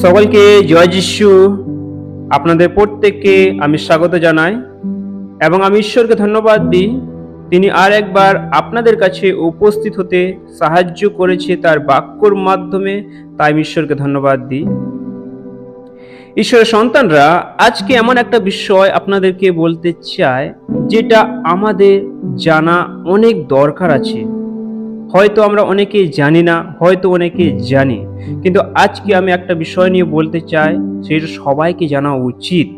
সকলকে জয় যিশু। আপনাদের প্রত্যেককে আমি স্বাগত জানাই এবং আমি ঈশ্বরকে ধন্যবাদ দিই, তিনি আর একবার আপনাদের কাছে উপস্থিত হতে সাহায্য করেছে তার বাক্যর মাধ্যমে। তাই আমি ঈশ্বরকে ধন্যবাদ দিই। ঈশ্বরের সন্তানরা, আজকে এমন একটা বিষয় আপনাদেরকে বলতে চাই যেটা আমাদের জানা অনেক দরকার আছে। হয়তো আমরা অনেকে জানি না, হয়তো অনেকে জানি, কিন্তু আজকে আমি একটা বিষয় নিয়ে বলতে চাই, সেটা সবাইকে জানা উচিত।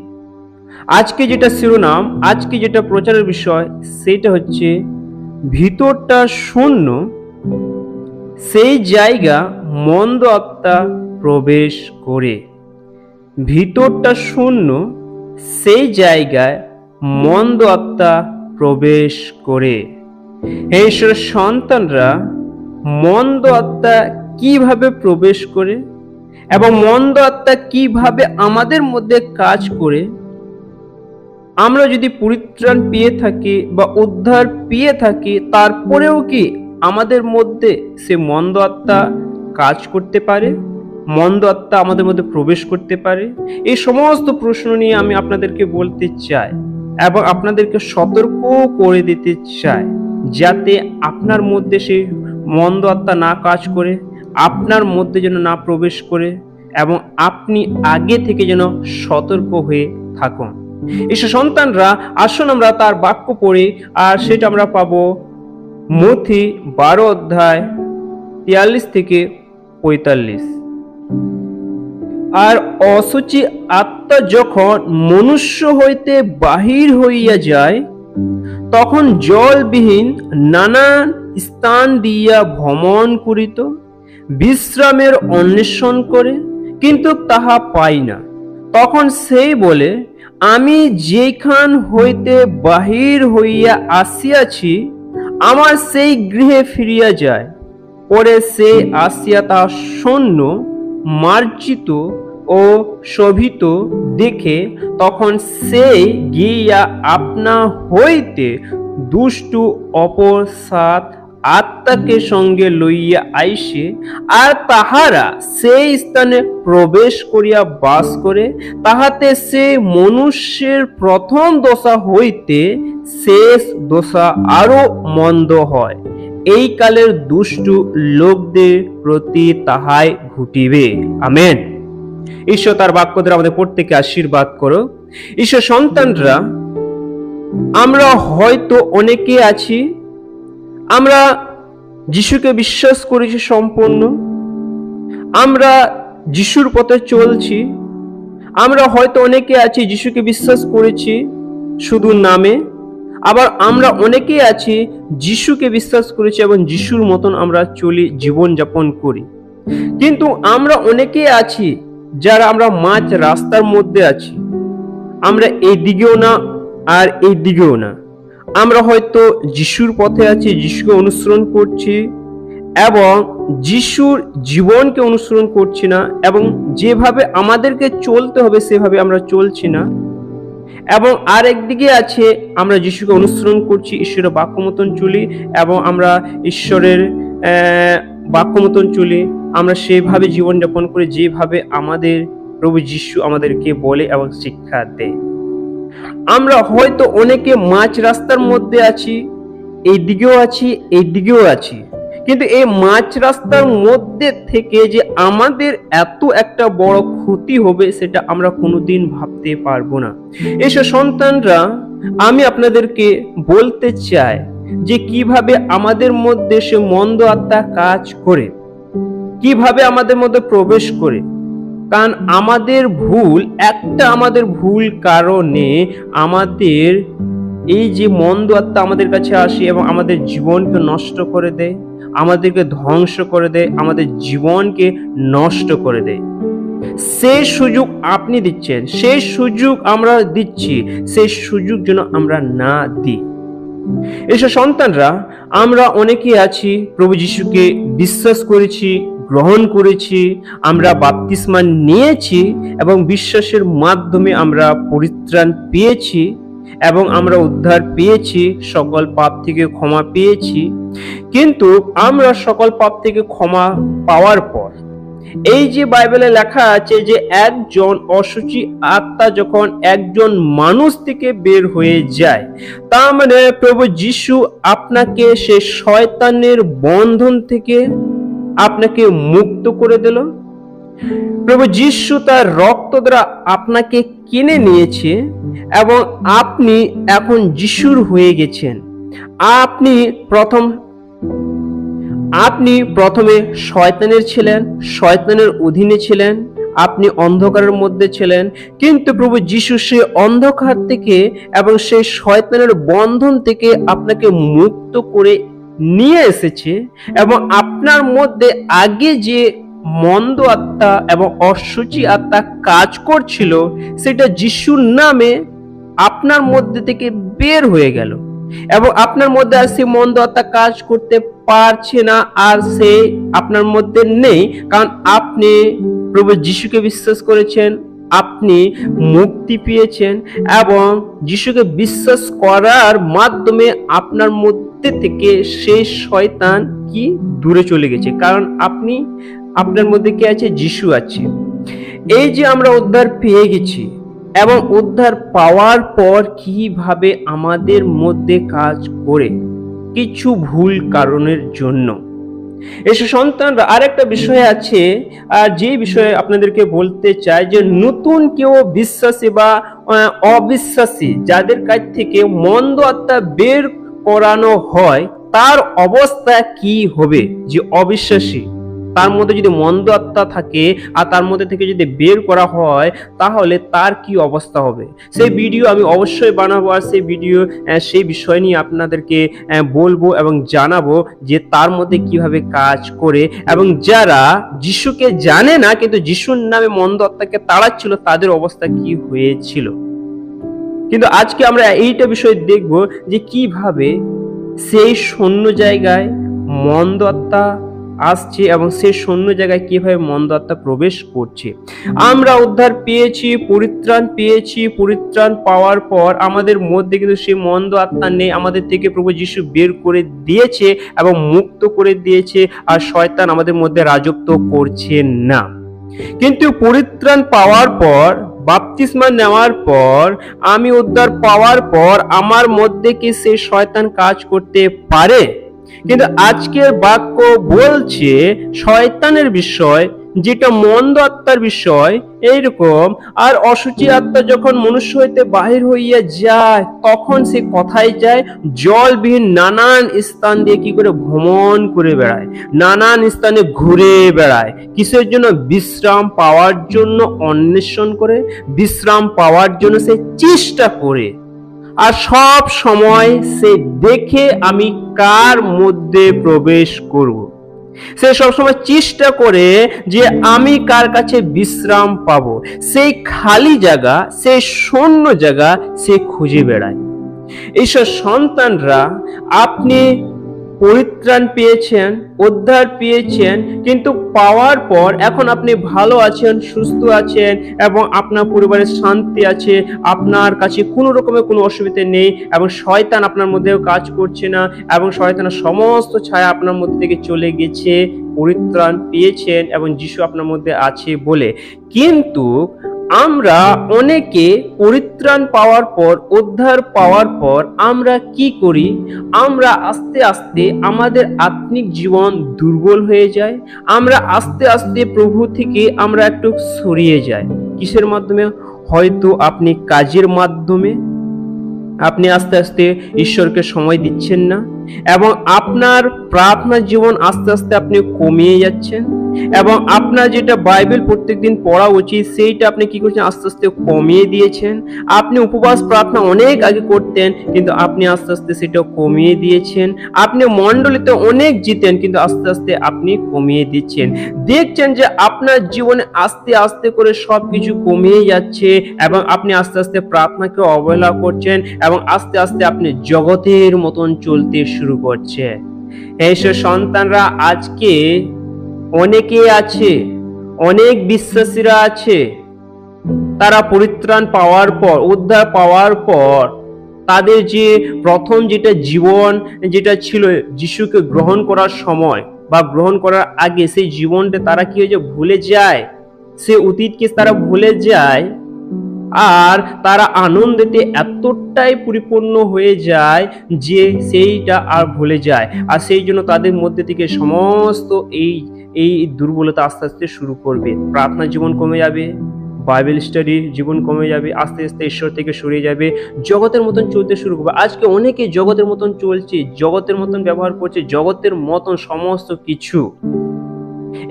আজকে যেটা শিরোনাম, আজকে যেটা প্রচারের বিষয়, সেটা হচ্ছে ভিতরটা শূন্য, সেই জায়গা মন্দ আত্মা প্রবেশ করে। ভিতরটা শূন্য, সেই জায়গায় মন্দ আত্মা প্রবেশ করে। হে ঈশ্বরের সন্তানরা, মন্দ আত্মা কিভাবে প্রবেশ করে এবং মন্দ আত্মা কিভাবে আমাদের মধ্যে কাজ করে, আমরা যদি পরিত্রাণ পেয়ে থাকি বা উদ্ধার পেয়ে থাকি, তারপরেও কি আমাদের মধ্যে সে মন্দ আত্মা কাজ করতে পারে, মন্দ আত্মা আমাদের মধ্যে প্রবেশ করতে পারে? এই সমস্ত প্রশ্ন নিয়ে আমি আপনাদেরকে বলতে চাই এবং আপনাদেরকে সতর্ক করে দিতে চাই, যাতে আপনার মধ্যে সেই মন্দ আত্মা না কাজ করে, আপনার মধ্যে যেন না প্রবেশ করে এবং আপনি আগে থেকে যেন সতর্ক হয়ে থাকুন। ঈশ্বর সন্তানরা, আসুন আমরা তার বাক্য পড়ি, আর সেটা আমরা পাবো মথি 12 অধ্যায় 43 থেকে 45। আর অসুচি আত্মা যখন মনুষ্য হইতে বাহির হইয়া যায়, তখন জলবিহীন নানান স্থান দিয়া ভ্রমণ করিত, বিশ্রামের অন্বেষণ করে, কিন্তু তাহা পাই না। তখন সেই বলে, আমি যেখান হইতে বাহির হইয়া আসিয়াছি, আমার সেই গৃহে ফিরিয়া যায়। পরে সে আসিয়া তা শূন্য, মার্জিত ও শোভিত দেখে, তখন সে গিয়া আপনা হইতে দুষ্টু অপর 7 আত্মাকে সঙ্গে লইয়া আইসে, আর তাহারা সেই স্থানে প্রবেশ করিয়া বাস করে। তাহাতে সে মনুষ্যের প্রথম দশা হইতে শেষ দশা আরো মন্দ হয়। এই কালের দুষ্টু লোকদের প্রতি তাহাই ঘটিবে। আমেন। ঈশ্বর তার বাক্য দ্বারা আমাদের প্রত্যেককে আশীর্বাদ করো। ঈশ্বর সন্তানরা, আমরা হয়তো অনেকে আছি, আমরা যিশুকে বিশ্বাস করেছি সম্পূর্ণ, আমরা যিশুর পথে চলছি। আমরা হয়তো অনেকে আছি যিশুকে বিশ্বাস করেছি শুধু নামে, আবার আমরা অনেকে আছি যিশুকে বিশ্বাস করেছি এবং যিশুর মতন আমরা চলি, জীবন যাপন করি। কিন্তু আমরা অনেকে আছি যারা আমরা মাঝ রাস্তার মধ্যে আছি। আমরা এই দিকেও না আর এই দিকেও না। আমরা হয়তো যিশুর পথে আছি, যিশুকে অনুসরণ করছি এবং যিশুর জীবনকে অনুসরণ করছি না, এবং যেভাবে আমাদেরকে চলতে হবে সেভাবে আমরা চলছি না। এবং আর একদিকে আছে, আমরা যিশুকে অনুসরণ করছি, ঈশ্বরের বাক্য মতন চলি এবং আমরা ঈশ্বরের বাক্য মতন চলি, আমরা সেভাবে জীবনযাপন করি যেভাবে আমাদের প্রভু যিশু আমাদেরকে বলে এবং শিক্ষা দেয়। আমরা হয়তো অনেকে মাঝ রাস্তার মধ্যে আছি, এই দিকেও আছি, এই দিকেও আছি। কিন্তু এই মাঝ রাস্তার মধ্যে থেকে যে আমাদের এত একটা বড় ক্ষতি হবে, সেটা আমরা কোনোদিন ভাবতে পারবো না। এসব সন্তানরা, আমি আপনাদেরকে বলতে চাই যে কিভাবে আমাদের মধ্যে সে মন্দ আত্মা কাজ করে, কিভাবে আমাদের মধ্যে প্রবেশ করে। কারণ আমাদের ভুল কারণে আমাদের এই যে মন্দ আত্মা আমাদের কাছে আসে এবং আমাদের জীবনকে নষ্ট করে দেয়, আমাদেরকে ধ্বংস করে দেয়, আমাদের জীবনকে নষ্ট করে দেয়। সেই সুযোগ আপনি দিচ্ছেন, সেই সুযোগ আমরা দিচ্ছি, সেই সুযোগ যেন আমরা না দিই। এসব সন্তানরা, আমরা অনেকে আছি প্রভু যিশুকে বিশ্বাস করেছি, গ্রহণ করেছি, আমরা বাপ্তিস্মা নিয়েছি এবং বিশ্বাসের মাধ্যমে আমরা পরিত্রাণ পেয়েছি এবং আমরা উদ্ধার পেয়েছি, সকল পাপ থেকে ক্ষমা পেয়েছি। কিন্তু আমরা সকল পাপ থেকে ক্ষমা পাওয়ার পর এই যে বাইবেলে লেখা আছে যে একজন অশুচি আত্মা যখন একজন মানুষ থেকে বের হয়ে যায়, তার মানে প্রভু যিশু আপনাকে সে শয়তানের বন্ধন থেকে আপনাকে মুক্ত করে দিল। প্রভু যিশু তার রক্ত দ্বারা আপনাকে কিনে নিয়েছে এবং আপনি এখন যিশুর হয়ে গেছেন। আপনি প্রথমে শয়তানের ছিলেন, শয়তানের অধীনে ছিলেন, আপনি অন্ধকারের মধ্যে ছিলেন, কিন্তু প্রভু যিশু সেই অন্ধকার থেকে এবং সেই শয়তানের বন্ধন থেকে আপনাকে মুক্ত করে নিয়ে এসেছে এবং আপনার মধ্যে আগে যে মন্দ আত্মা এবং অশুচি আত্মা কাজ করছিল সেটা যিশুর নামে আপনার মধ্যে থেকে বের হয়ে গেল এবং আপনার মধ্যে আর সে মন্দ আত্মা কাজ করতে পারছে না, আর সে আপনার মধ্যে নেই, কারণ আপনি প্রভু যিশুকে বিশ্বাস করেছেন, আপনি মুক্তি পেয়েছেন এবং যিশুকে বিশ্বাস করার মাধ্যমে আপনার মধ্যে থেকে সেই শয়তান কি দূরে চলে গেছে, কারণ আপনার মধ্যে কি আছে? যিশু আছে। এই যে আমরা উদ্ধার পেয়ে গেছি এবং উদ্ধার পাওয়ার পর কিভাবে আমাদের মধ্যে কাজ করে কিছু ভুল কারণের জন্য। এসব সন্তানরা আরেকটা বিষয় আছে, আর যে বিষয়ে আপনাদেরকে বলতে চাই যে নতুন কেউ বিশ্বাসী বা অবিশ্বাসী যাদের কাছ থেকে মন্দ আত্মা বের করানো হয় তার অবস্থা কি হবে? যে অবিশ্বাসী, তার মধ্যে যদি মন্দ আত্মা থাকে আর তার মধ্যে থেকে যদি বের করা হয় তাহলে তার কি অবস্থা হবে? সেই ভিডিও আমি অবশ্যই বানাবো, আর সেই বিষয় নিয়ে আপনাদেরকে বলবো এবং জানাবো যে তার মধ্যে কিভাবে কাজ করে, এবং যারা যিশুকে জানে না কিন্তু যিশুর নামে মন্দ আত্মাকে তাড়াচ্ছিল তাদের অবস্থা কি হয়েছিল। কিন্তু আজকে আমরা এইটা বিষয় দেখব যে কিভাবে সেই শূন্য জায়গায় মন্দ আত্মা আসছে এবং সেই শূন্য জায়গায় কিভাবে মন্দ আত্মা প্রবেশ করছে। আমরা উদ্ধার পেয়েছি, পরিত্রাণ পেয়েছি, পরিত্রাণ পাওয়ার পর আমাদের মধ্যে কিন্তু সেই মন্দ আত্মা নেই, আমাদের থেকে প্রভু যিশু বের করে দিয়েছে এবং মুক্ত করে দিয়েছে, আর শয়তান আমাদের মধ্যে রাজত্ব করছে না। কিন্তু পরিত্রাণ পাওয়ার পর, বাপ্তিস্মা নেওয়ার পর, আমি উদ্ধার পাওয়ার পর আমার মধ্যে কি সেই শয়তান কাজ করতে পারে? কিন্তু আজকের বাক্য বলছে শয়তানের বিষয়, যেটা মন্দ আত্মার বিষয় এইরকম। আর অশুচি আত্মা যখন মনুষ্য হইতে বাহির হইয়া যায় তখন সে কোথায় যায়? জলবিহীন নানান স্থান দিয়ে কি করে ভ্রমণ করে বেড়ায়, নানান স্থানে ঘুরে বেড়ায়। কিসের জন্য? বিশ্রাম পাওয়ার জন্য অন্বেষণ করে, বিশ্রাম পাওয়ার জন্য সে চেষ্টা করে। আর সব সময় সে দেখে আমি কার মধ্যে প্রবেশ করব। সে সবসময় চেষ্টা করে যে আমি কার কাছে বিশ্রাম পাবো। সেই খালি জায়গা, সেই শূন্য জায়গা সে খুঁজে বেড়ায়। এইসব সন্তানরা, আপনি পরিত্রাণ পেয়েছেন, উদ্ধার পেয়েছেন, কিন্তু পাওয়ার পর এখন আপনি ভালো আছেন, সুস্থ আছেন এবং আপনার পরিবারের শান্তি আছে, আপনার কাছে কোনো রকমের কোনো অসুবিধা নেই এবং শয়তান আপনার মধ্যেও কাজ করছে না এবং শয়তানের সমস্ত ছায়া আপনার মধ্যে থেকে চলে গেছে। পরিত্রাণ পেয়েছেন এবং যিশু আপনার মধ্যে আছে বলে। কিন্তু আমরা অনেকে পরিত্রাণ পাওয়ার পর, উদ্ধার পাওয়ার পর আমরা কি করি? আমরা আস্তে আস্তে আমাদের আত্মিক জীবন দুর্বল হয়ে যায়। আমরা আস্তে আস্তে প্রভু থেকে আমরা একটু সরিয়ে যাই। কিসের মাধ্যমে? হয়তো আপনি কাজের মাধ্যমে আপনি আস্তে আস্তে ঈশ্বরকে সময় দিচ্ছেন না এবং আপনার প্রার্থনা জীবন আস্তে আস্তে আপনি কমিয়ে যাচ্ছেন এবং আপনার যেটা বাইবেল প্রত্যেকদিন পড়া উচিত সেইটা আপনি কি করছেন? আস্তে আস্তে কমিয়ে দিয়েছেন। আপনি উপবাস প্রার্থনা অনেক আগে করতেন কিন্তু আপনি আস্তে আস্তে সেটা কমিয়ে দিয়েছেন। আপনি মণ্ডলীতে অনেক জিতেন কিন্তু আস্তে আস্তে আপনি কমিয়ে দিচ্ছেন। দেখছেন যে আপনার জীবনে আস্তে আস্তে করে সবকিছু কমিয়ে যাচ্ছে এবং আপনি আস্তে আস্তে প্রার্থনাকে অবহেলা করছেন এবং আস্তে আস্তে আপনি জগতের মতন চলতে শুরু করছে। এইসব সন্তানরা আজকে অনেকে আছে, অনেক বিশ্বাসীরা আছে, তারা পরিত্রাণ পাওয়ার পর, উদ্ধার পাওয়ার পর তাদের যে প্রথম যেটা জীবন যেটা ছিল যিশুকে গ্রহণ করার সময়, বা গ্রহণ করার আগে সেই জীবনটা তারা কি হয়ে যায়, ভুলে যায়, সে অতীতকে তারা ভুলে যায়, আর তারা আনন্দেতে এতটাই পরিপূর্ণ হয়ে যায় যে সেইটা আর ভুলে যায়। আর সেই জন্য তাদের মধ্যে থেকে সমস্ত এই এই দুর্বলতা আস্তে আস্তে শুরু করবে। প্রার্থনা জীবন কমে যাবে, বাইবেল স্টাডি জীবন কমে যাবে, আস্তে আস্তে ঈশ্বর থেকে সরে যাবে, জগতের মতন চলতে শুরু করবে। আজকে অনেকে জগতের মতন চলছে, জগতের মতন ব্যবহার করছে, জগতের মতন সমস্ত কিছু।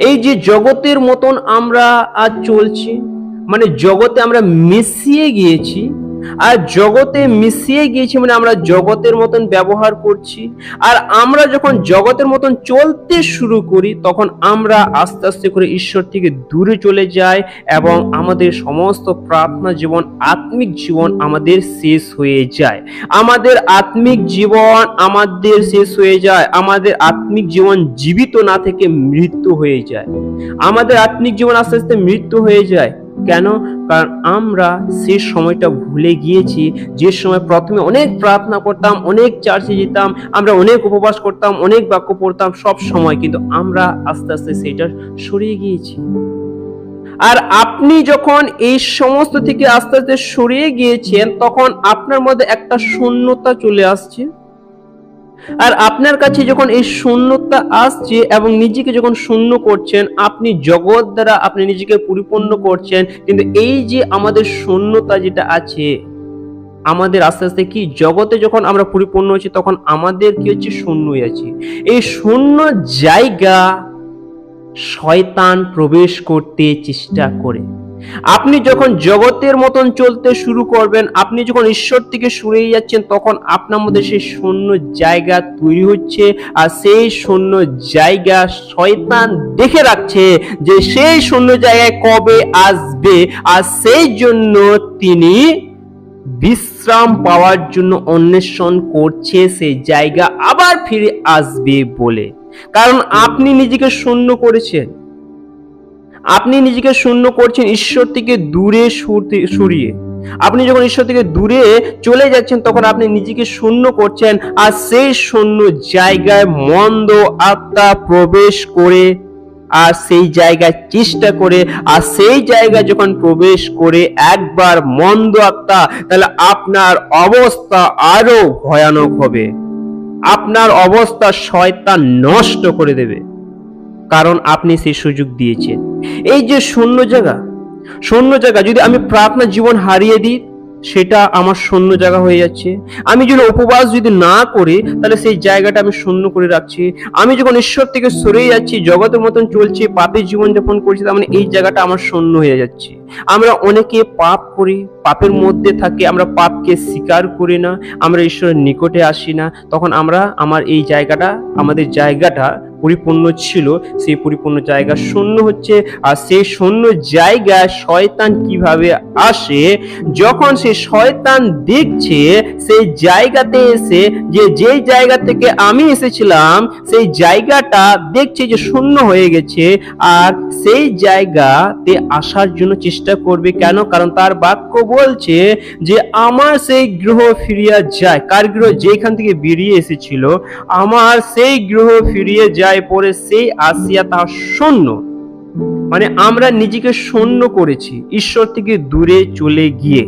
এই যে জগতের মতন আমরা আজ চলছি, মানে জগতে আমরা মিশিয়ে গিয়েছি, আর জগতে মিশিয়ে গিয়েছি মানে আমরা জগতের মতন ব্যবহার করছি। আর আমরা যখন জগতের মতন চলতে শুরু করি তখন আমরা আস্তে আস্তে করে ঈশ্বর থেকে দূরে চলে যাই, এবং আমাদের সমস্ত প্রার্থনা জীবন, আত্মিক জীবন আমাদের শেষ হয়ে যায়। আমাদের আত্মিক জীবন আমাদের শেষ হয়ে যায়, আমাদের আত্মিক জীবন জীবিত না থেকে মৃত্যু হয়ে যায়। আমাদের আত্মিক জীবন আস্তে আস্তে মৃত্যু হয়ে যায়। কেন? কারণ আমরা সেই সময়টা ভুলে গিয়েছি, যে সময় প্রথমে অনেক প্রার্থনা করতাম, অনেক চার্চে যেতাম, আমরা অনেক উপবাস করতাম, অনেক বাক্য পড়তাম সব সময়, কিন্তু আমরা আস্তে আস্তে সেটা সরিয়ে গিয়েছি। আর আপনি যখন এই সমস্ত থেকে আস্তে আস্তে সরিয়ে গিয়েছেন তখন আপনার মধ্যে একটা শূন্যতা চলে আসছে। আর আপনার কাছে যখন এই শূন্যতা আসছে এবং নিজেকে যখন শূন্য করছেন, আপনি জগৎ দ্বারা আপনি নিজেকে পরিপূর্ণ করছেন, কিন্তু এই যে আমাদের শূন্যতা যেটা আছে, আমাদের আস্তে আস্তে কি জগতে যখন আমরা পরিপূর্ণ হচ্ছি তখন আমাদের কি হচ্ছে, শূন্য হয়ে যাচ্ছে। এই শূন্য জায়গা শয়তান প্রবেশ করতে চেষ্টা করে। আপনি যখন জগতের মতন চলতে শুরু করবেন, আপনি যখন ঈশ্বর থেকে সরে যাচ্ছেন, তখন আপনার মধ্যে সেই শূন্য জায়গা তৈরি হচ্ছে। আর সেই শূন্য জায়গা শয়তান দেখে রাখছে যে সেই শূন্য জায়গায় কবে আসবে, আর সেই জন্য তিনি বিশ্রাম পাওয়ার জন্য অন্বেষণ করছে সেই জায়গা আবার ফিরে আসবে বলে। কারণ আপনি নিজেকে শূন্য করেছেন, আপনি নিজেকে শূন্য করছেন ঈশ্বর থেকে দূরে সরিয়ে। আপনি যখন ঈশ্বর থেকে দূরে চলে যাচ্ছেন তখন আপনি নিজেকে শূন্য করছেন, আর সেই শূন্য জায়গায় মন্দ আত্মা প্রবেশ করে, আর সেই জায়গায় চেষ্টা করে, আর সেই জায়গায় যখন প্রবেশ করে একবার মন্দ আত্মা, তাহলে আপনার অবস্থা আরো ভয়ানক হবে। আপনার অবস্থা শয়তান নষ্ট করে দেবে, কারণ আপনি সেই সুযোগ দিয়েছেন। এই যে শূন্য জায়গা যদি আমি প্রার্থনা জীবন হারিয়ে দিই, সেটা আমার শূন্য জায়গা হয়ে যাচ্ছে। আমি যদি উপবাস যদি না করি, তাহলে সেই জায়গাটা আমি শূন্য করে রাখছি। আমি যখন ঈশ্বর থেকে সরে যাচ্ছি, জগতের মতন চলছি, পাপের জীবন যাপন করছি, তার মানে এই জায়গাটা আমার শূন্য হয়ে যাচ্ছে। আমরা অনেকে পাপ করি, পাপের মধ্যে থাকি, আমরা পাপকে স্বীকার করি না, আমরা ঈশ্বরের নিকটে আসি না। তখন আমাদের জায়গাটা পরিপূর্ণ ছিল, সেই পরিপূর্ণ জায়গা শূন্য হচ্ছে। আর সেই শূন্য জায়গায় শয়তান কিভাবে আসে? যখন সেই শয়তান দেখছে সেই জায়গাতে এসে যে জায়গা থেকে আমি এসেছিলাম, সেই জায়গাটা দেখছে যে শূন্য হয়ে গেছে, আর সেই জায়গাতে আসার জন্য চেষ্টা করবে। কেন? কারণ তার বাক্য বলছে যে আমার সেই গৃহ ফিরিয়া যায়। কার গৃহ? যেখান থেকে বেরিয়ে এসেছিল, আমার সেই গৃহ ফিরিয়ে যায় পরে সেই আসিয়া তা শূন্য। মানে আমরা নিজেকে শূন্য করেছি, ঈশ্বর থেকে দূরে চলে গিয়ে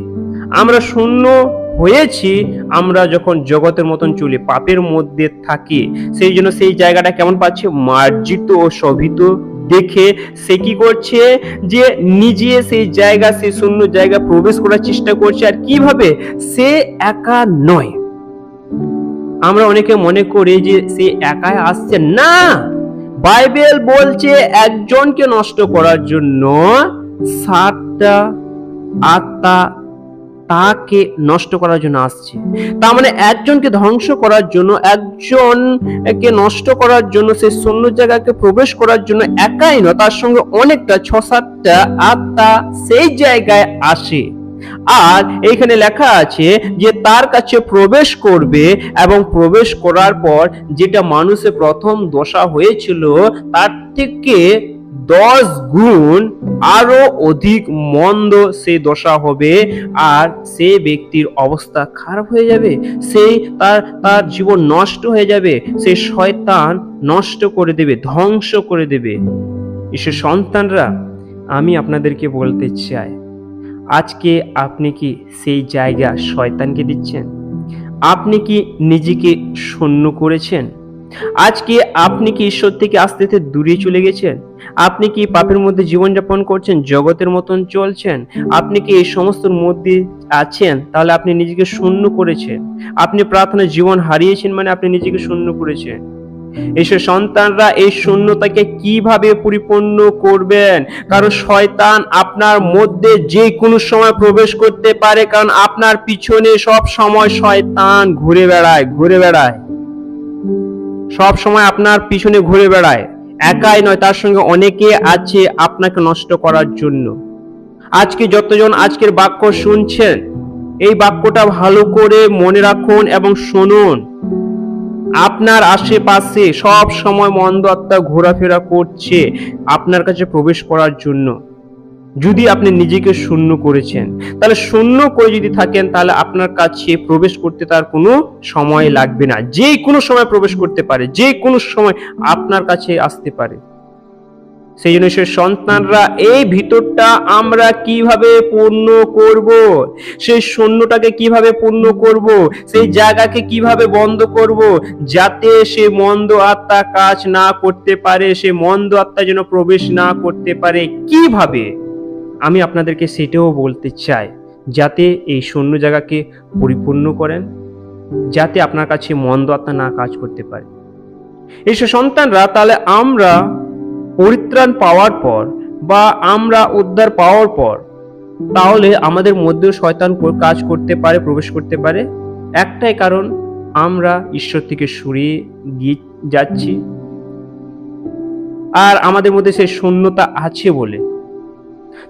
আমরা শূন্য হয়েছি। আমরা যখন জগতের মতন চলি, পাপের মধ্যে থাকি, সেই জন্য সেই জায়গাটা কেমন পাচ্ছে? মার্জিত ও শোভিত দেখে সে কি করছে? যে নিজে সেই জায়গা, সেই শূন্য জায়গা প্রবেশ করার চেষ্টা করছে। আর কিভাবে? সে একা নয়। আমরা অনেকে মনে করি যে সে একাই আসছে না, বাইবেল বলছে একজনকে নষ্ট করার জন্য 7টা আত্মা তাকে নষ্ট করার জন্য আসছে। তার মানে একজনকে ধ্বংস করার জন্য, একজনকে নষ্ট করার জন্য, সেই শূন্য জায়গাকে প্রবেশ করার জন্য একাই নয়, তার সঙ্গে অনেকটা 6-7টা আত্মা সেই জায়গায় আসে। আর এইখানে লেখা আছে যে তার কাছে প্রবেশ করবে, এবং প্রবেশ করার পর যেটা মানুষের প্রথম দশা হয়েছিল তার থেকে 10 গুণ আরো অধিক মন্দ সেই দশা হবে, আর সেই ব্যক্তির অবস্থা খারাপ হয়ে যাবে, সেই তার জীবন নষ্ট হয়ে যাবে, সেই শয়তান নষ্ট করে দেবে, ধ্বংস করে দেবে। ঈশ্বর সন্তানরা, আমি আপনাদেরকে বলতে চাই, আজকে আপনি কি সেই জায়গা শয়তানকে দিচ্ছেন? আপনি কি নিজেকে শূন্য করেছেন? আজকে আপনি কি ঈশ্বর থেকে আস্তে আস্তে দূরে চলে গেছেন? আপনি কি পাপের মধ্যে জীবনযাপন করছেন, জগতের মতন চলছেন? আপনি কি এই সমস্তর মধ্যে আছেন? তাহলে আপনি নিজেকে শূন্য করেছেন। আপনি প্রার্থনার জীবন হারিয়েছেন, মানে আপনি নিজেকে শূন্য করেছেন। ঈশ্বর সন্তানরা, এই শূন্যতাকে কিভাবে পরিপূর্ণ করবেন? কারণ শয়তান আপনার মধ্যে যে কোনো সময় প্রবেশ করতে পারে, কারণ আপনার পিছনে সব সময় শয়তান ঘুরে বেড়ায়, সব সময় আপনার পিছনে ঘুরে বেড়ায়। একাই নয়, তার সঙ্গে অনেকে আছে আপনাকে নষ্ট করার জন্য। আজকে যতজন আজকের বাক্য শুনছেন, এই বাক্যটা ভালো করে মনে রাখুন এবং শুনুন। আপনার আশেপাশে সব সময় মন্দ আত্মা ঘোরাফেরা করছে আপনার কাছে প্রবেশ করার জন্য। যদি আপনি নিজেকে শূন্য করেছেন, তাহলে শূন্য করে যদি থাকেন, তাহলে আপনার কাছে প্রবেশ করতে তার কোনো সময় লাগবে না। যে কোনো সময় প্রবেশ করতে পারে, যে কোনো সময় আপনার কাছে আসতে পারে। সেই জন্য সে সন্তানরা, এই ভিতরটা আমরা কিভাবে পূর্ণ করব? সেই শূন্যটাকে কিভাবে পূর্ণ করব? সেই জায়গাকে কিভাবে বন্ধ করব, যাতে সে মন্দ আত্মা কাজ না করতে পারে, সে মন্দ আত্মা যেন প্রবেশ না করতে পারে। কিভাবে? আমি আপনাদেরকে সেটাও বলতে চাই, যাতে এই শূন্য জায়গাকে পরিপূর্ণ করেন, যাতে আপনার কাছে মন্দ আত্মা না কাজ করতে পারে। এই সন্তানরা, তাহলে আমরা পরিত্রাণ পাওয়ার পর বা আমরা উদ্ধার পাওয়ার পর, তাহলে আমাদের মধ্যেও শয়তান কাজ করতে পারে, প্রবেশ করতে পারে। একটাই কারণ, আমরা ঈশ্বর থেকে সরিয়ে গিয়ে যাচ্ছি, আর আমাদের মধ্যে সেই শূন্যতা আছে বলে।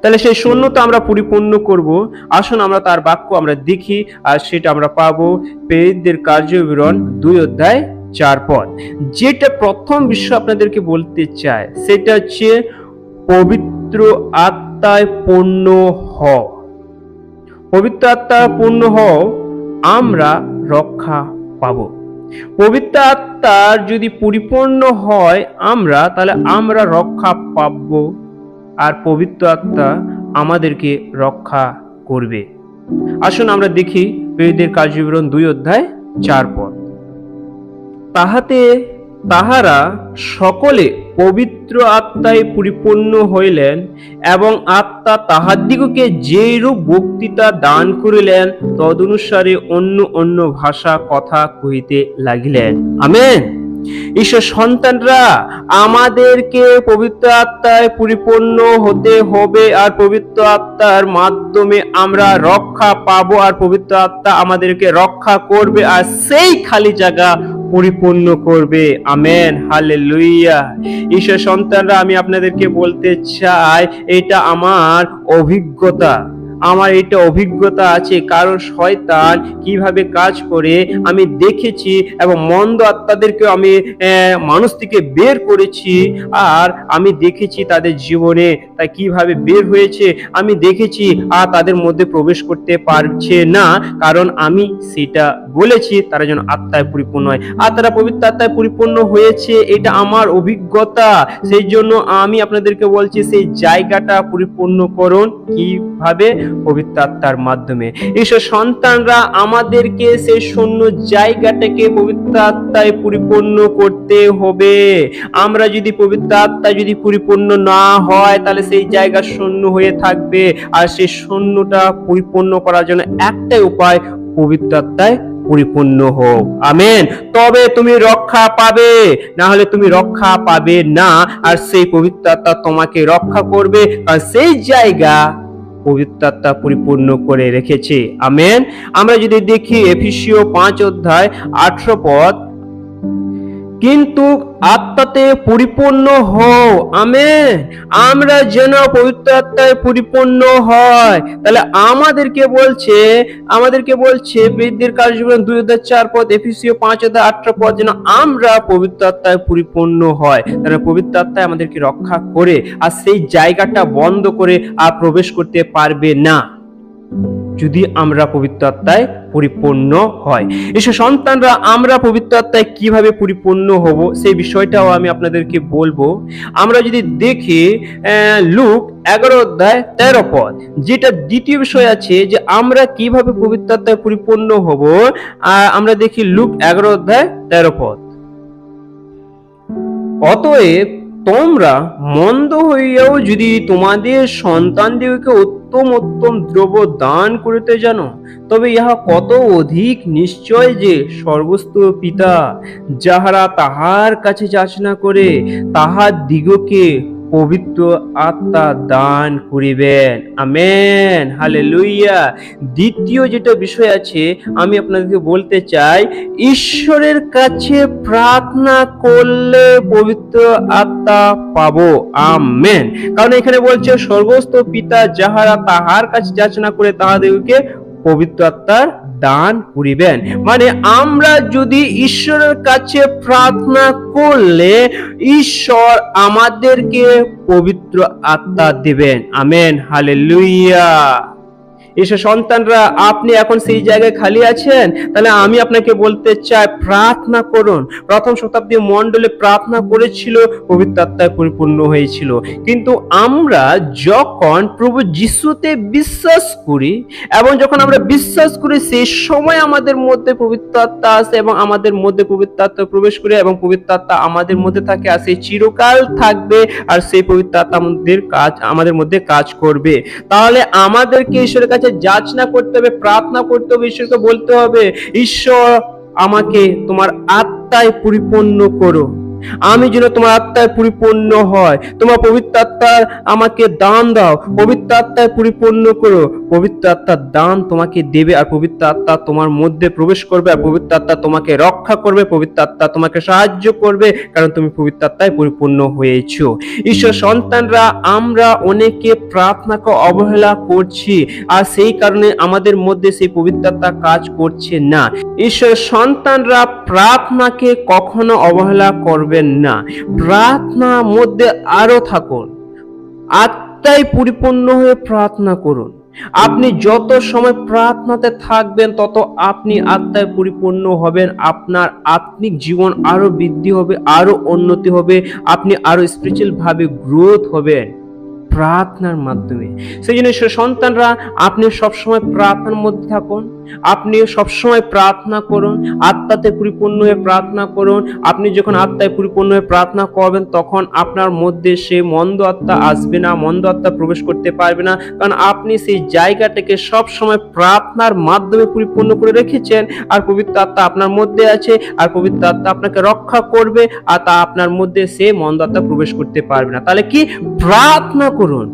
তাহলে সেই শূন্যতা আমরা পরিপূর্ণ করব। আসুন আমরা তার বাক্য আমরা দেখি, আর সেটা আমরা পাবো প্রেরিতদের কার্যবিবরণ 2:4 পদ। যেটা প্রথম বিষয় আপনাদেরকে বলতে চাই, সেটা হচ্ছে পবিত্র আত্মায় পূর্ণ হও। পবিত্র আত্মায় পূর্ণ হও, আমরা রক্ষা পাবো। পবিত্র আত্মার যদি পরিপূর্ণ হয় আমরা, তাহলে আমরা রক্ষা পাবো, আর পবিত্র আত্মা আমাদেরকে রক্ষা করবে। আসুন আমরা দেখি প্রেরিতদের কার্যবিবরণ 2:4 পদ। তাহারা সকলে পবিত্র আত্মায় পরিপূর্ণ হইলেন, এবং আত্মা তাহাদিগকে যেরূপ বক্তৃতা দান করিলেন, তদনুসারে অন্য অন্য ভাষা কথা কহিতে লাগিলেন। আমেন। ঈশ্বর সন্তানরা, আমাদেরকে পবিত্র আত্মায় পরিপূর্ণ হতে হবে, আর পবিত্র আত্মার মাধ্যমে আমরা রক্ষা পাবো, আর পবিত্র আত্মা আমাদেরকে রক্ষা করবে, আর সেই খালি জায়গা পরিপূর্ণ করবে। Amen, hallelujah. ঈশ্বর সন্তানরা, আমি আপনাদেরকে বলতে চাই, এটা আমার অভিজ্ঞতা, আমার এটা অভিজ্ঞতা আছে। কারণ শয়তান কিভাবে কাজ করে আমি দেখেছি, এবং মন্দ আত্মাদেরকে আমি মানুষ থেকে বের করেছি, আর আমি দেখেছি তাদের জীবনে তা কিভাবে বের হয়েছে আমি দেখেছি, আর তাদের মধ্যে প্রবেশ করতে পারছে না, কারণ আমি সেটা বলেছি তারা যেন আত্মায় পরিপূর্ণ হয়, আর তারা পবিত্র আত্মায় পরিপূর্ণ হয়েছে। এটা আমার অভিজ্ঞতা। সেই জন্য আমি আপনাদেরকে বলছি, সেই জায়গাটা পরিপূর্ণ করুন। কিভাবে? পবিত্র আত্মার মাধ্যমে। ঈশ্বর সন্তানরা, আমাদেরকে সেই শূন্য জায়গাটাকে পবিত্র আত্মায় পরিপূর্ণ করতে হবে। আমরা যদি পবিত্র আত্মা যদি পরিপূর্ণ না হয়, তাহলে সেই জায়গা শূন্য হয়ে থাকবে, আর সেই শূন্যটা পরিপূর্ণ করার জন্য একটাই উপায়, পবিত্র আত্মায় পরিপূর্ণ হোক। আমেন। তবে তুমি রক্ষা পাবে, না হলে তুমি রক্ষা পাবে না, আর সেই পবিত্র আত্মা তোমাকে রক্ষা করবে, আর সেই জায়গা পবিত্র আত্মা পরিপূর্ণ করে রেখেছে। আমেন। আমরা যদি দেখি এফেসীয় 5:18 পদ, কিন্তু আত্মাতে পরিপূর্ণ হও। আমেন। আমরা যেন পবিত্র আত্মায় পরিপূর্ণ হয়। তাহলে আমাদেরকে বলছে বৃদ্ধির কার্যক্রম ২:৪ এফেসীয় ৫:১৮ যেন আমরা পবিত্র আত্মায় পরিপূর্ণ হয়। তাহলে পবিত্র আত্মায় আমাদেরকে রক্ষা করে আর সেই জায়গাটা বন্ধ করে আর প্রবেশ করতে পারবে না যদি আমরা পবিত্র আত্মায় পরিপূর্ণ হয়। ঈশ্বর সন্তানরা আমরা পবিত্র আত্মায় কিভাবে পরিপূর্ণ হব সেই বিষয়টাও আমি আপনাদেরকে বলবো। আমরা যদি দেখি লুক 11:13, যেটা দ্বিতীয় বিষয় আছে যে আমরা কিভাবে পবিত্র আত্মায় পরিপূর্ণ হব। আমরা দেখি লুক 11:13, অতএব তোমরা মন্দ হইয়াও যদি তোমাদের সন্তানদিগকে উত্তম উত্তম দ্রব্য দান করিতে জানো, তবে ইহা কত অধিক নিশ্চয় যে সর্বস্ত পিতা যাহারা তাহার কাছে যাচনা করে তাহার দিগকে পবিত্র আত্মা দান করিবেন। Amen, hallelujah. দ্বিতীয় যেটা বিষয় আছে আমি আপনাদেরকে বলতে চাই, ঈশ্বরের কাছে প্রার্থনা করলে পবিত্র আত্মা পাবো। আমেন। কারণ এখানে বলছে স্বর্গস্থ পিতা যাহারা তাহার কাছে যাচনা করে তাহাদেরকে পবিত্র আত্মার দান করিবেন। মানে আমরা যদি ঈশ্বরের কাছে প্রার্থনা করলে ঈশ্বর আমাদেরকে পবিত্র আত্মা দিবেন। Amen, hallelujah. ঈশ্বর সন্তানরা আপনি এখন সেই জায়গায় খালি আছেন, তাহলে আমি আপনাকে বলতে চাই প্রার্থনা করুন। প্রথম শতাব্দী মণ্ডলে প্রার্থনা করেছিল, পবিত্র আত্মায় পরিপূর্ণ হয়েছিল। কিন্তু আমরা যখন প্রভু যিশুতে বিশ্বাস করি এবং যখন আমরা বিশ্বাস করি সেই সময় আমাদের মধ্যে পবিত্র আত্মা আসে এবং আমাদের মধ্যে পবিত্র আত্মা প্রবেশ করে এবং পবিত্র আত্মা আমাদের মধ্যে থাকে আর সেই চিরকাল থাকবে আর সেই পবিত্র আত্মা আমাদের মধ্যে কাজ করবে। তাহলে আমাদেরকে ঈশ্বরের কাছে যাচনা করতে হবে, প্রার্থনা করতে হবে, ঈশ্বরকে বলতে হবে ঈশ্বর আমাকে তোমার আত্মায় পরিপূর্ণ করো, আমি যেন তোমার আত্মায় পরিপূর্ণ হয়, তোমার পবিত্র আত্মার আমাকে দান দাও, পবিত্র আত্মায় পরিপূর্ণ করো। পবিত্র আত্মার দান তোমাকে দেবে আর পবিত্র আত্মা তোমার মধ্যে প্রবেশ করবে আর পবিত্র আত্মা তোমাকে রক্ষা করবে, পবিত্র আত্মা তোমাকে সাহায্য করবে, কারণ তুমি পবিত্র আত্মায় পরিপূর্ণ হয়েছো। ঈশ্বর সন্তানরা আমরা অনেকে প্রার্থনাকে অবহেলা করছি আর সেই কারণে আমাদের মধ্যে সেই পবিত্র আত্মা কাজ করছে না। ঈশ্বর সন্তানরা প্রার্থনাকে কখনো অবহেলা করবেন না, প্রার্থনার মধ্যে আরো থাকুন, আত্মায় পরিপূর্ণ হয়ে প্রার্থনা করুন। আপনি যত সময় প্রার্থনাতে থাকবেন তত আপনি আত্মায় পরিপূর্ণ হবেন, আপনার আত্মিক জীবন আরো বৃদ্ধি হবে, আরো উন্নতি হবে, আপনি আরো স্পিরিচুয়াল ভাবে গ্রোথ হবেন প্রার্থনার মাধ্যমে। সেই জন্য সন্তানরা আপনি সবসময় প্রার্থনার মধ্যে থাকুন, আপনি সবসময় প্রার্থনা করুন, আত্মাতে পরিপূর্ণ হয়ে প্রার্থনা করুন। আপনি যখন আত্মায় পরিপূর্ণ হয়ে প্রার্থনা করবেন তখন আপনার মধ্যে সে মন্দ আত্মা আসবে না, মন্দ আত্মা প্রবেশ করতে পারবে না, কারণ আপনি সেই জায়গাটাকে সবসময় প্রার্থনার মাধ্যমে পরিপূর্ণ করে রেখেছেন আর পবিত্র আত্মা আপনার মধ্যে আছে আর পবিত্র আত্মা আপনাকে রক্ষা করবে আর তা আপনার মধ্যে সে মন্দ আত্মা প্রবেশ করতে পারবে না। তাহলে কি প্রার্থনা করুন,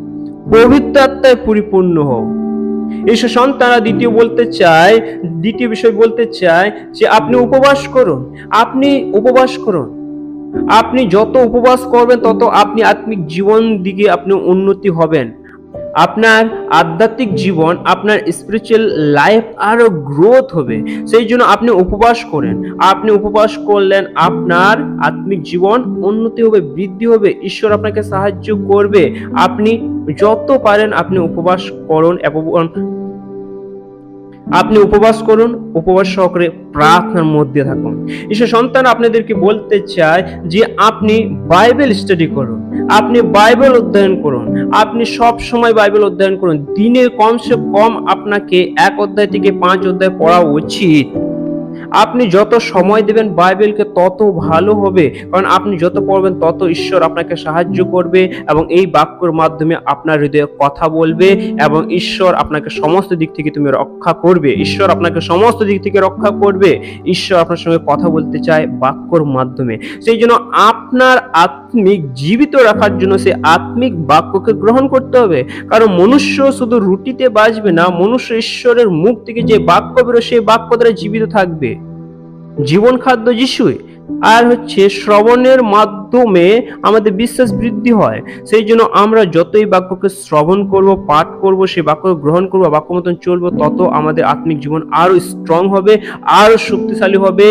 পবিত্র আত্মায় পরিপূর্ণ হও। ঈশ্বর সন্তানরা দ্বিতীয় বিষয় বলতে চায় যে আপনি উপবাস করুন, আপনি যত উপবাস করবেন তত আপনি আত্মিক জীবন দিকে আপনি উন্নতি হবেন, আপনার আধ্যাত্মিক জীবন, আপনার স্পিরিচুয়াল লাইফ আরো গ্রোথ হবে। সেই জন্য আপনি উপবাস করেন, আপনি উপবাস করলেন আপনার আত্মিক জীবন উন্নতি হবে, বৃদ্ধি হবে, ঈশ্বর আপনাকে সাহায্য করবে। আপনি যত পারেন আপনি উপবাস করুন এবং উপবাস সহকারে প্রার্থনার মধ্যে থাকুন। ঈশ্বর সন্তান আপনাদেরকে বলতে চায় যে আপনি বাইবেল স্টাডি করুন, আপনি বাইবেল অধ্যয়ন করুন, আপনি সব সময় বাইবেল অধ্যয়ন করুন। দিনে কমসে কম আপনাকে 1 অধ্যায় থেকে 5 অধ্যায় পড়া উচিত। আপনি যত সময় দেবেন বাইবেলকে তত ভালো হবে, কারণ আপনি যত পড়বেন তত ঈশ্বর আপনাকে সাহায্য করবে এবং এই বাক্যের মাধ্যমে আপনার হৃদয়ে কথা বলবে এবং ঈশ্বর আপনাকে সমস্ত দিক থেকে রক্ষা করবে। ঈশ্বর আপনার সঙ্গে কথা বলতে চায় বাক্যের মাধ্যমে। সেই জন্য আপনার আত্মিক জীবিত রাখার জন্য সেই আত্মিক বাক্যকে গ্রহণ করতে হবে, কারণ মনুষ্য শুধু রুটিতে বাঁচবে না, মনুষ্য ঈশ্বরের মুখ থেকে যে বাক্য বেরো সেই বাক্য দ্বারা জীবিত থাকবে। জীবন খাদ্য যিশুই, আর হচ্ছে শ্রবণের মাধ্যমে আমাদের বিশ্বাস বৃদ্ধি হয়। সেই জন্য আমরা যতই বাক্যকে শ্রবণ করব, পাঠ করব, সেই বাক্য গ্রহণ করব, বাক্য মতন চলবো, তত আমাদের আত্মিক জীবন আরো স্ট্রং হবে, আরো শক্তিশালী হবে,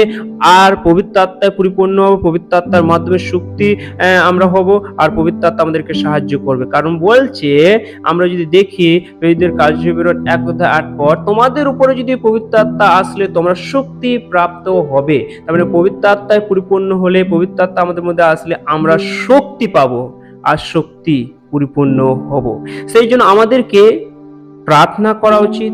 আর পবিত্র আত্মায় পরিপূর্ণ হবে। পবিত্র আত্মার মাধ্যমে শক্তি আমরা হব, আর পবিত্র আত্মা আমাদেরকে সাহায্য করবে। কারণ বলছে, আমরা যদি দেখি প্রেরিতদের কার্যবিবরণ 1:8 পর, তোমাদের উপরে যদি পবিত্র আত্মা আসলে তোমরা শক্তি প্রাপ্ত হবে। তার মানে পবিত্র আত্মায় পরিপূর্ণ হলে, পবিত্র আত্মা আমাদের মধ্যে আসলে আমরা শক্তি পাবো আর শক্তি পরিপূর্ণ হব। সেই জন্য আমাদেরকে প্রার্থনা করা উচিত,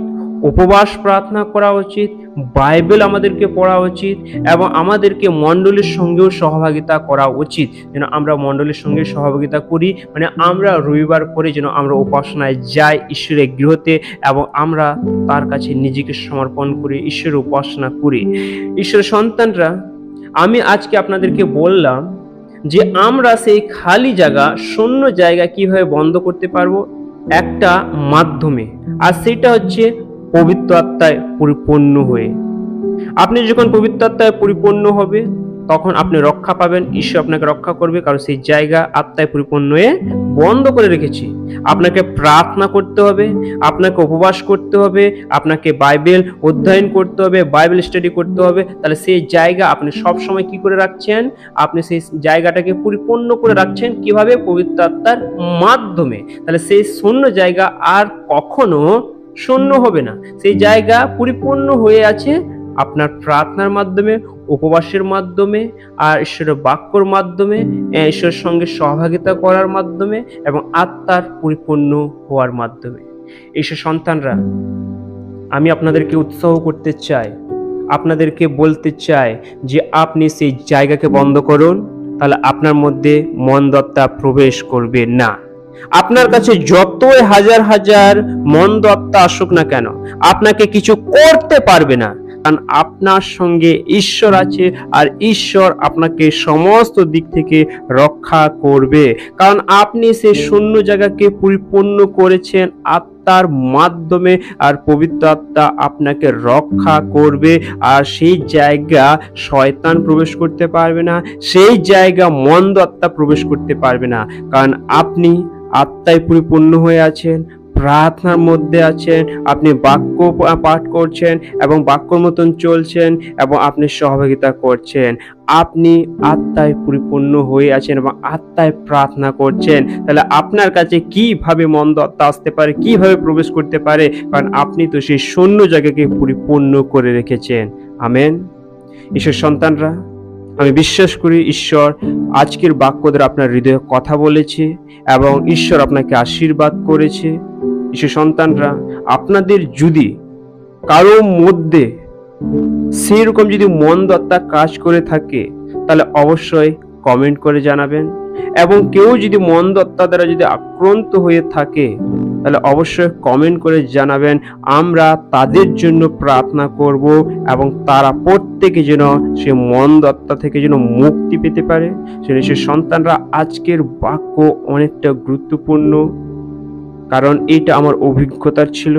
উপবাস প্রার্থনা করা উচিত, বাইবেল আমাদেরকে পড়া উচিত, এবং আমাদেরকে মণ্ডলীর সঙ্গেও সহভাগিতা করা উচিত। যেন আমরা মণ্ডলীর সঙ্গে সহভাগিতা করি, মানে আমরা রবিবার করে যেন আমরা উপাসনায় যাই ঈশ্বরের গৃহতে, এবং আমরা তার কাছে নিজেকে সমর্পণ করি, ঈশ্বরের উপাসনা করি। ঈশ্বরের সন্তানরা, আমি আজকে আপনাদেরকে বললাম যে আমরা সেই খালি জায়গা, শূন্য জায়গা কিভাবে বন্ধ করতে পারবো, একটা মাধ্যমে, আর সেটা হচ্ছে পবিত্র আত্মায় পরিপূর্ণ হয়ে। আপনি যখন পবিত্র আত্মায় পরিপূর্ণ হবে, তখন আপনি রক্ষা পাবেন, ঈশ্বর আপনাকে রক্ষা করবে, কারণ সেই জায়গা আত্মায় পরিপূর্ণ হয়ে বন্ধ করে রেখেছি। আপনাকে প্রার্থনা করতে হবে, আপনাকে উপবাস করতে হবে, আপনাকে বাইবেল অধ্যয়ন করতে হবে, বাইবেল স্টাডি করতে হবে। তাহলে সেই জায়গা আপনি সব সময় কি করে রাখছেন, আপনি সেই জায়গাটাকে পরিপূর্ণ করে রাখছেন কিভাবে, পবিত্র আত্মার মাধ্যমে। তাহলে সেই শূন্য জায়গা আর কখনো শূন্য হবে না, সেই জায়গা পরিপূর্ণ হয়ে আছে আপনার প্রার্থনার মাধ্যমে, উপবাসের মাধ্যমে, আর ঈশ্বরের বাক্যর মাধ্যমে, ঈশ্বরের সঙ্গে সহভাগিতা করার মাধ্যমে, এবং আত্মার পরিপূর্ণ হওয়ার মাধ্যমে। ঈশ্বর সন্তানরা, আমি আপনাদেরকে উৎসাহ করতে চাই, আপনাদেরকে বলতে চাই যে আপনি সেই জায়গাকে বন্ধ করুন, তাহলে আপনার মধ্যে মন্দ আত্মা প্রবেশ করবে না। আপনার কাছে যতই হাজার হাজার মন্দ আত্মা আসুক না কেন, আপনাকে কিছু করতে পারবে না, কারণ আপনার সঙ্গে ঈশ্বর আছে, আর ঈশ্বর আপনাকে সমস্ত দিক থেকে রক্ষা করবে। কারণ আপনি সেই শূন্য জায়গাকে পরিপূর্ণ করেছেন আত্মার মাধ্যমে, আর পবিত্র আত্মা আপনাকে রক্ষা করবে। আর সেই জায়গা শয়তান প্রবেশ করতে পারবে না, সেই জায়গা মন্দ আত্মা প্রবেশ করতে পারবে না, কারণ আপনি আত্মায় পরিপূর্ণ হয়ে আছেন, প্রার্থনার মধ্যে আছেন, আপনি বাক্য পাঠ করছেন এবং বাক্যর মতন চলছেন, এবং আপনি সহভাগিতা করছেন। আপনি আত্মায় পরিপূর্ণ হয়ে আছেন এবং আত্মায় প্রার্থনা করছেন। তাহলে আপনার কাছে কিভাবে মন্দ আত্মা আসতে পারে, কিভাবে প্রবেশ করতে পারে, কারণ আপনি তো সেই শূন্য জায়গাকে পরিপূর্ণ করে রেখেছেন। আমেন। ঈশ্বর সন্তানরা, আমি বিশ্বাস করি ঈশ্বর আজকের বাক্য দ্বারা আপনার হৃদয়ে কথা বলেছে, এবং ঈশ্বর আপনাকে আশীর্বাদ করেছে। ঈশ্বর সন্তানরা, আপনাদের যদি কারো মধ্যে সেরকম যদি মন্দ আত্মা কাজ করে থাকে, তাহলে অবশ্যই কমেন্ট করে জানাবেন। এবং কেউ যদি মন্দ আত্মা দ্বারা যদি আক্রান্ত হয়ে থাকে, তাহলে অবশ্যই কমেন্ট করে জানাবেন। আমরা তাদের জন্য প্রার্থনা করব, এবং তারা প্রত্যেকে যেন সে মন্দ আত্মা থেকে যেন মুক্তি পেতে পারে। সে সন্তানরা, আজকের বাক্য অনেকটা গুরুত্বপূর্ণ, কারণ এটা আমার অভিজ্ঞতার ছিল,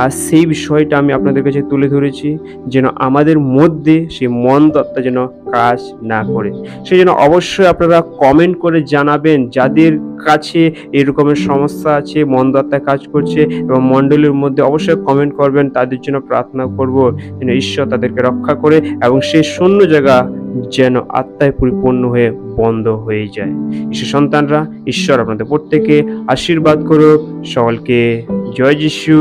আর সেই বিষয়টা আমি আপনাদের কাছে তুলে ধরেছি, যেন আমাদের মধ্যে সেই মন্দ আত্মা যেন কাজ না করে। সেই জন্য অবশ্যই আপনারা কমেন্ট করে জানাবেন, যাদের কাছে এরকমের সমস্যা আছে, মন্দ আত্মা কাজ করছে, এবং মণ্ডলীর মধ্যে অবশ্যই কমেন্ট করবেন। তাদের জন্য প্রার্থনা করব যেন ঈশ্বর তাদেরকে রক্ষা করে, এবং সেই শূন্য জায়গা যেন আত্মায় পরিপূর্ণ হয়ে বন্ধ হয়ে যায়। ঈশ্বর সন্তানরা, ঈশ্বর আপনাদের প্রত্যেকে আশীর্বাদ করুক। সকলকে জয় যিশু।